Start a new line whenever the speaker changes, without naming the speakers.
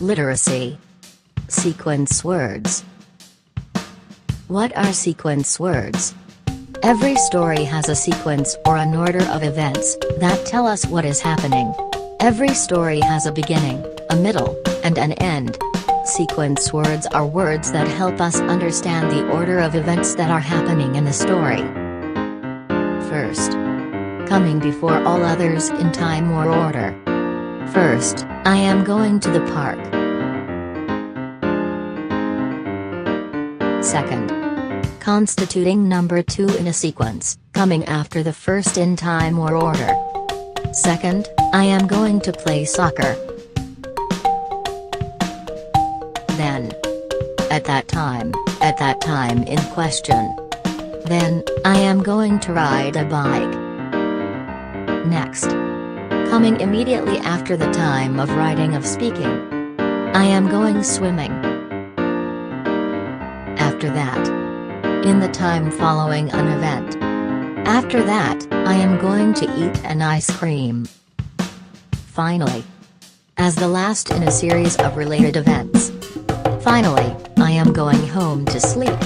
Literacy. Sequence words. What are sequence words? Every story has a sequence or an order of events that tell us what is happening. Every story has a beginning, a middle, and an end. Sequence words are words that help us understand the order of events that are happening in the story. First. Coming before all others in time or order. First, I am going to the park. Second. Constituting number 2 in a sequence, coming after the first in time or order. Second, I am going to play soccer. Then. At that time in question. Then, I am going to ride a bike. Next. Coming immediately after the time of writing of speaking. I am going swimming. After that. In the time following an event. After that, I am going to eat an ice cream. Finally. As the last in a series of related events. Finally, I am going home to sleep.